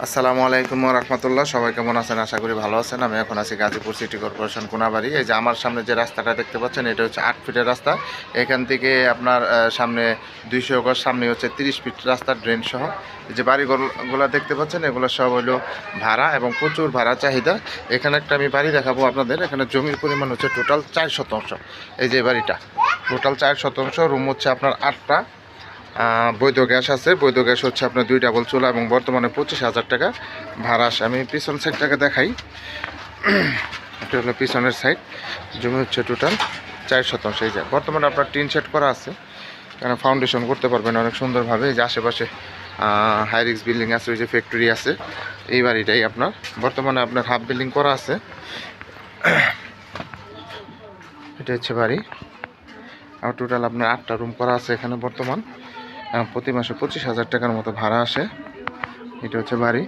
আসসালামু আলাইকুম ওয়া রাহমাতুল্লাহ। সবাই কেমন আছেন? আশা করি ভালো আছেন। আমি এখন আছি গাজীপুর সিটি কর্পোরেশন কোনাবাড়ি। এই যে আমার সামনে যে রাস্তাটা দেখতে পাচ্ছেন, এটা হচ্ছে 8 ফিটের রাস্তা। এখান থেকে আপনার সামনে 200 গজ, সামনে হচ্ছে 30 ফিট রাস্তা, ড্রেন সহ। এই যে বাড়িগুলো দেখতে পাচ্ছেন, এগুলো সব হলো ভাড়া এবং প্রচুর ভাড়া চাহিদা। এখানে একটা আমি বাড়ি দেখাবো আপনাদের। এখানে জমির পরিমাণ হচ্ছে টোটাল 4 শতাংশ। এই যে বাড়িটা টোটাল 4 শতাংশ, রুম হচ্ছে আপনার 8টা। বৈধ গ্যাস আছে, বৈধ গ্যাস হচ্ছে আপনার 2 ডাবল চুলা এবং বর্তমানে 25,000 টাকা ভাড়া আসে। আমি পিছন সাইডটাকে দেখাই। এটা হলো পিছনের সাইড। জমি হচ্ছে টোটাল 4 শতাংশ। এই যে বর্তমানে আপনার টিন শেড করা আছে, কারণ ফাউন্ডেশন করতে পারবেন অনেক সুন্দরভাবে। এই যে আশেপাশে হাইরিক্স বিল্ডিং আছে, ওই যে ফ্যাক্টরি আছে। এই বাড়িটাই আপনার বর্তমানে আপনার হাফ বিল্ডিং করা আছে। এটা হচ্ছে বাড়ি। আর টোটাল আপনার 8টা রুম করা আছে এখানে বর্তমান। প্রতি মাসে 25,000 টাকার মতো ভাড়া আসে। এটা হচ্ছে বাড়ি।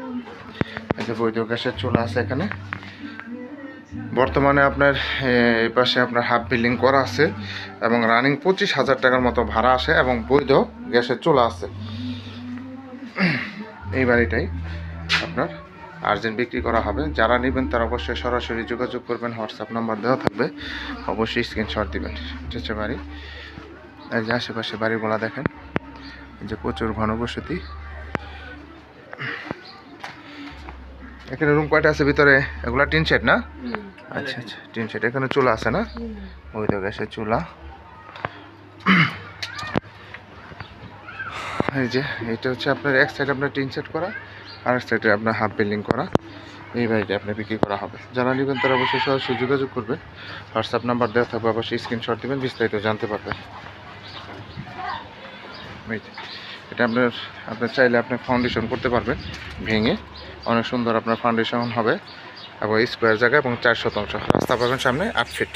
এই যে বৈধ গ্যাসের চুলা আছে এখানে। বর্তমানে আপনার এই পাশে আপনার হাফ বিল্ডিং করা আছে এবং রানিং 25,000 টাকার মতো ভাড়া আসে এবং বৈধ গ্যাসের চুলা আছে। এই বাড়িটাই আপনার আর্জেন্ট বিক্রি করা হবে। যারা নেবেন তারা অবশ্যই সরাসরি যোগাযোগ করবেন। হোয়াটসঅ্যাপ নাম্বার দেওয়া থাকবে, অবশ্যই স্ক্রিনশট দিবেন। এটা হচ্ছে বাড়ি। এই যে আশেপাশে বাড়িগুলো দেখেন, যে প্রচুর ঘনবসতি। এখানে রুম কয়টা আছে ভিতরে? এগুলা টিন শেড না? আচ্ছা আচ্ছা, টিন শেড। এখানে চুলা আছে না? ওই তো গ্যাসের চুলা। এই যে এটা হচ্ছে আপনার এক সাইড আপনার টিন শেড করা, আর এক সাইডে আপনার হাফ বিল্ডিং করা। এই বাড়িটা আপনার বিক্রি করা হবে। যারা নেবেন তারা অবশ্যই সরাসরি যোগাযোগ করবেন। হোয়াটসঅ্যাপ নাম্বার দেওয়া থাকবে, অবশ্যই স্ক্রিনশট দেবেন, বিস্তারিত জানতে পারবেন। এটা আপনার চাইলে আপনি ফাউন্ডেশন করতে পারবেন ভেঙে, অনেক সুন্দর আপনার ফাউন্ডেশন হবে এবং স্কোয়ার জায়গা এবং 4 শতাংশ রাস্তা পাবেন সামনে 8 ফিট।